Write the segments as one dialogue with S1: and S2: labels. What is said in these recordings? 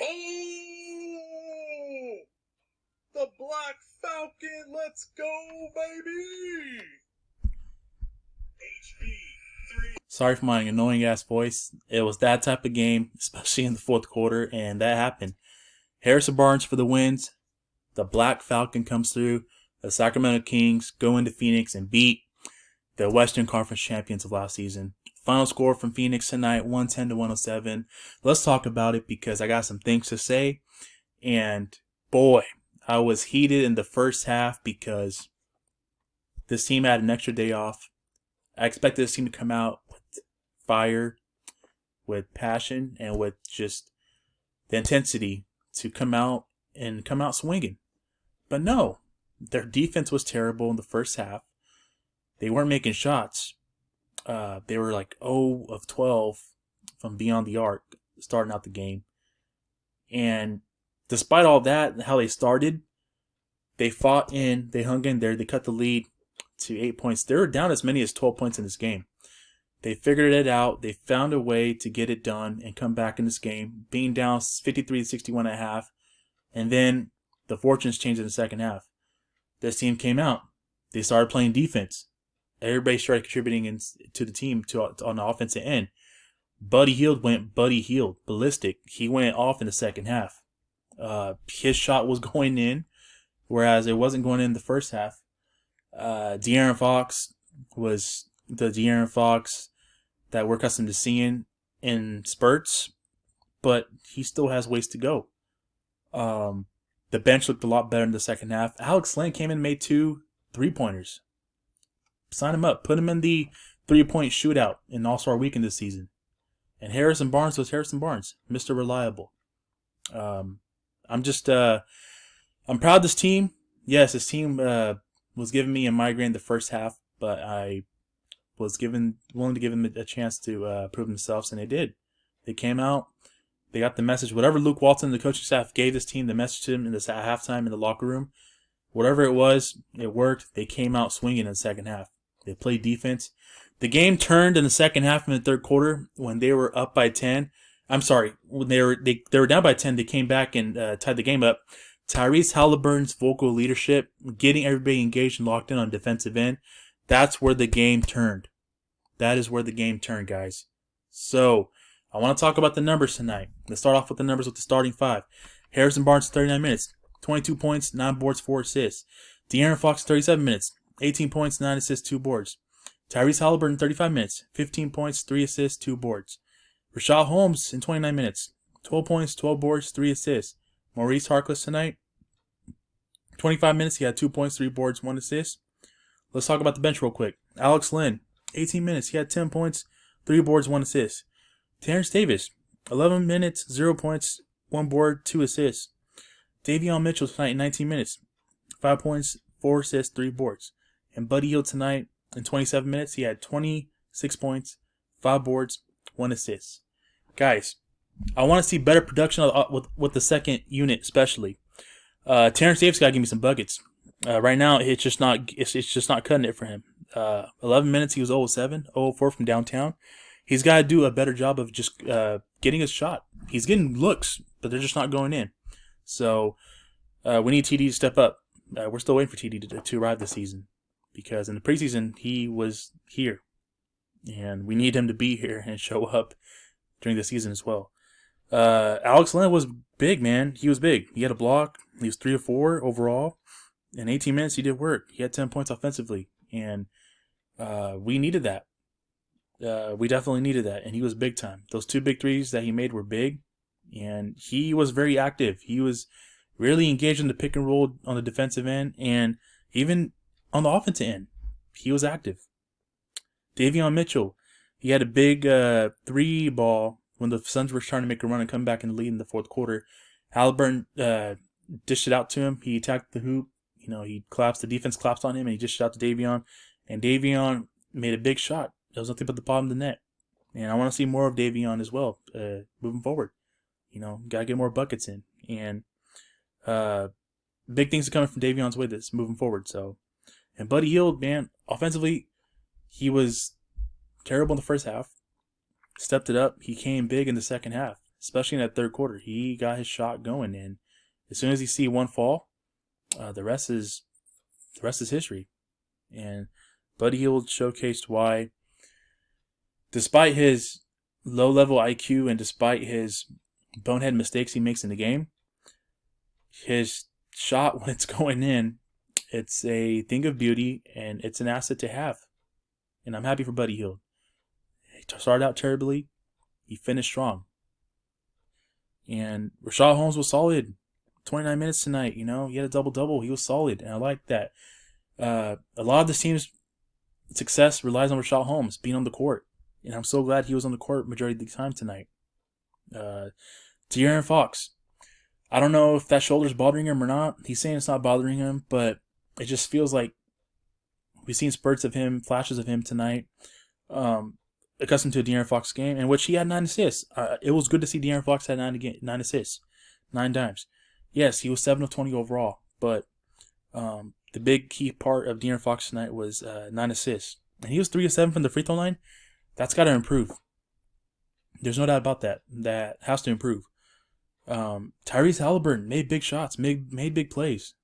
S1: Oh! The Black Falcon, let's go, baby!
S2: Sorry for my annoying ass voice. It was that type of game, especially in the fourth quarter, and that happened. Harrison Barnes for the wins. The Black Falcon comes through. The Sacramento Kings go into Phoenix and beat the Western Conference champions of last season. Final score from Phoenix tonight, 110-107. Let's talk about it because I got some things to say. And boy, I was heated in the first half because this team had an extra day off. I expected this team to come out with fire, with passion, and with just the intensity to come out swinging. But no, their defense was terrible in the first half. They weren't making shots. They were like 0 of 12 from beyond the arc starting out the game. And despite all that, how they started, they fought in, they hung in there, they cut the lead to 8 points. They were down as many as 12 points in this game. They figured it out. They found a way to get it done and come back in this game, being down 53-61 at half. And then the fortunes changed in the second half. This team came out. They started playing defense. Everybody started contributing to the team on the offensive end. Buddy Hield went ballistic. He went off in the second half. His shot was going in, whereas it wasn't going in the first half. De'Aaron Fox was the De'Aaron Fox that we're accustomed to seeing in spurts, but he still has ways to go. The bench looked a lot better in the second half. Alex Len came in and made 2 3-pointers. Sign him up. Put him in the 3-point shootout in All-Star Weekend this season. And Harrison Barnes was Harrison Barnes, Mr. Reliable. I'm proud of this team. Yes, this team was giving me a migraine the first half, but I was willing to give them a chance to prove themselves, and they did. They came out. They got the message. Whatever Luke Walton, the coaching staff, gave this team, the message to them at halftime in the locker room, whatever it was, it worked. They came out swinging in the second half. They played defense. The game turned in the second half in the third quarter when they were up by 10. I'm sorry, when they were down by 10. They came back and tied the game up. Tyrese Halliburton's vocal leadership, getting everybody engaged and locked in on defensive end, that's where the game turned. That is where the game turned, guys. So, I want to talk about the numbers tonight. Let's start off with the numbers with the starting 5. Harrison Barnes, 39 minutes, 22 points, 9 boards, 4 assists. De'Aaron Fox, 37 minutes, 18 points, 9 assists, 2 boards. Tyrese Halliburton, 35 minutes, 15 points, 3 assists, 2 boards. Rashad Holmes, in 29 minutes, 12 points, 12 boards, 3 assists. Maurice Harkless tonight, 25 minutes, he had 2 points, 3 boards, 1 assist. Let's talk about the bench real quick. Alex Len, 18 minutes, he had 10 points, 3 boards, 1 assist. Terrence Davis, 11 minutes, 0 points, 1 board, 2 assists. Davion Mitchell tonight, 19 minutes, 5 points, 4 assists, 3 boards. And Buddy Hield tonight, in 27 minutes, he had 26 points, 5 boards, 1 assist. Guys, I want to see better production with the second unit, especially. Terrence Davis got to give me some buckets. Right now, it's just not cutting it for him. 11 minutes, he was 0-7, 0-4 from downtown. He's got to do a better job of just getting his shot. He's getting looks, but they're just not going in. So we need TD to step up. We're still waiting for TD to arrive this season because in the preseason, he was here. And we need him to be here and show up during the season as well. Alex Len was big, man. He was big. He had a block. He was 3 or 4 overall. In 18 minutes, he did work. He had 10 points offensively. And we needed that. We definitely needed that. And he was big time. Those 2 big threes that he made were big. And he was very active. He was really engaged in the pick and roll on the defensive end. And even on the offensive end, he was active. Davion Mitchell, he had a big 3 ball when the Suns were trying to make a run and come back in the lead in the fourth quarter. Halliburton dished it out to him. He attacked the hoop. The defense collapsed on him, and he dished it out to Davion. And Davion made a big shot. It was nothing but the bottom of the net. And I want to see more of Davion as well moving forward. Got to get more buckets in. And big things are coming from Davion's way this moving forward. And Buddy Hield, man, offensively, he was terrible in the first half. Stepped it up. He came big in the second half. especially in that third quarter. He got his shot going, and as soon as you see one fall, the rest is history. And Buddy Hield showcased why, despite his low-level IQ and despite his bonehead mistakes he makes in the game, his shot, when it's going in, it's a thing of beauty, and it's an asset to have. And I'm happy for Buddy Hield. He started out terribly. He finished strong. And Rashad Holmes was solid. 29 minutes tonight, he had a double-double. He was solid, and I like that. A lot of this team's success relies on Rashad Holmes being on the court. And I'm so glad he was on the court majority of the time tonight. De'Aaron Fox. I don't know if that shoulder's bothering him or not. He's saying it's not bothering him, but it just feels like we've seen spurts of him, flashes of him tonight. Accustomed to a De'Aaron Fox game, in which he had 9 assists. It was good to see De'Aaron Fox had 9 assists, 9 dimes. Yes, he was 7 of 20 overall, but the big key part of De'Aaron Fox tonight was 9 assists. And he was 3 of 7 from the free throw line. That's got to improve. There's no doubt about that. That has to improve. Tyrese Halliburton made big shots, made big plays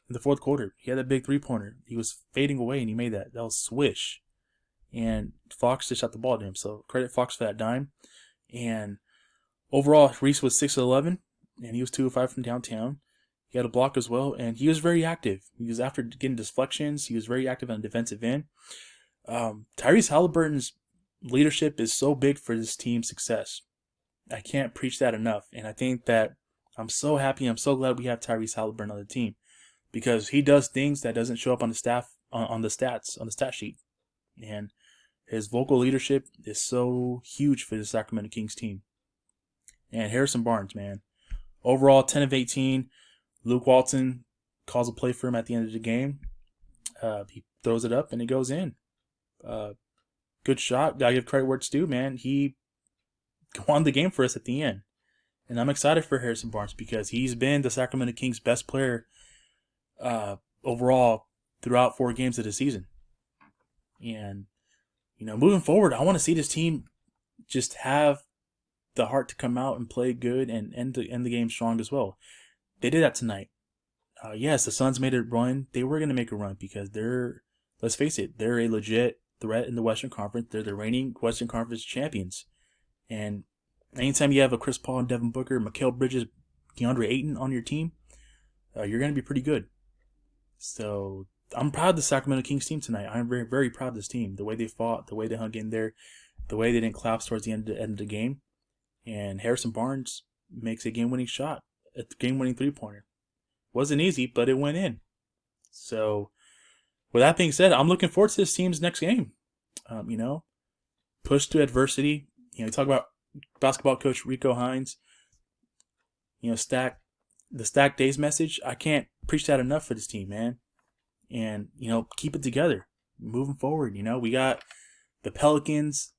S2: in the fourth quarter. He had that big three-pointer. He was fading away, and he made that. That was swish. And Fox just shot the ball to him. So credit Fox for that dime. And overall, Reese was 6 of 11, and he was 2 of 5 from downtown. He had a block as well, and he was very active. He was, after getting deflections, he was very active on the defensive end. Tyrese Halliburton's leadership is so big for this team's success. I can't preach that enough. And I think that I'm so happy, I'm so glad we have Tyrese Halliburton on the team, because he does things that doesn't show up on the stat sheet. And his vocal leadership is so huge for the Sacramento Kings team. And Harrison Barnes, man. Overall, 10 of 18. Luke Walton calls a play for him at the end of the game. He throws it up and it goes in. Good shot. Gotta give credit where it's due, man. He won the game for us at the end. And I'm excited for Harrison Barnes because he's been the Sacramento Kings' best player overall throughout 4 games of the season. And, moving forward, I want to see this team just have the heart to come out and play good and end the game strong as well. They did that tonight. Yes, the Suns made a run. They were going to make a run because let's face it, they're a legit threat in the Western Conference. They're the reigning Western Conference champions. And anytime you have a Chris Paul and Devin Booker, Mikal Bridges, DeAndre Ayton on your team, you're going to be pretty good. So I'm proud of the Sacramento Kings team tonight. I'm very, very proud of this team. The way they fought, the way they hung in there, the way they didn't collapse towards the end of the game. And Harrison Barnes makes a game-winning shot, a game-winning three-pointer. Wasn't easy, but it went in. So with that being said, I'm looking forward to this team's next game. Push to adversity. You talk about basketball coach Rico Hines. The stack days message. I can't preach that enough for this team, man. And, keep it together. Moving forward, we got the Pelicans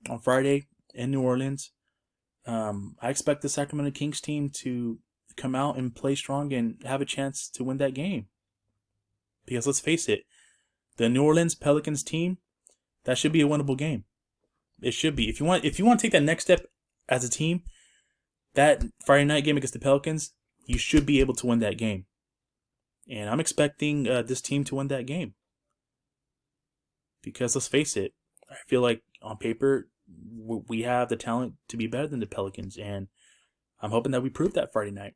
S2: on Friday in New Orleans. I expect the Sacramento Kings team to come out and play strong and have a chance to win that game. Because let's face it, the New Orleans Pelicans team, that should be a winnable game. It should be. If you want to take that next step as a team, that Friday night game against the Pelicans, you should be able to win that game. And I'm expecting this team to win that game. Because let's face it, I feel like on paper, we have the talent to be better than the Pelicans. And I'm hoping that we prove that Friday night.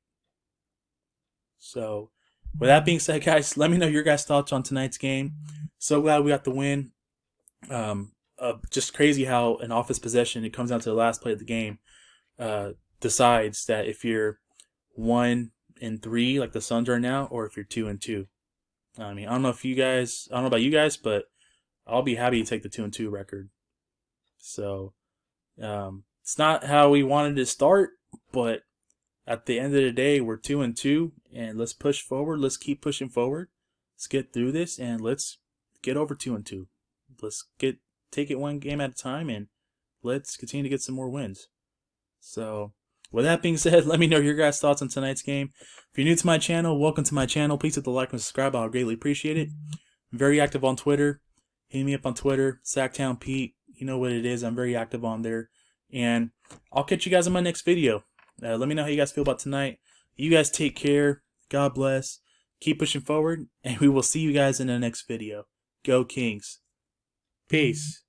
S2: So, with that being said, guys, let me know your guys' thoughts on tonight's game. So glad we got the win. Just crazy how an offense possession, it comes down to the last play of the game, decides that if you're 1-3 like the Suns are now, or if you're 2-2. I don't know about you guys, but I'll be happy to take the 2-2 record. So it's not how we wanted to start, but at the end of the day, we're 2-2, and let's push forward. Let's keep pushing forward. Let's get through this, and let's get over 2-2. Let's take it one game at a time, and let's continue to get some more wins. So, with that being said, let me know your guys' thoughts on tonight's game. If you're new to my channel, welcome to my channel. Please hit the like and subscribe. I'll greatly appreciate it. I'm very active on Twitter. Hit me up on Twitter, SacTownPete. You know what it is. I'm very active on there. And I'll catch you guys in my next video. Let me know how you guys feel about tonight. You guys take care. God bless. Keep pushing forward, and we will see you guys in the next video. Go Kings. Peace.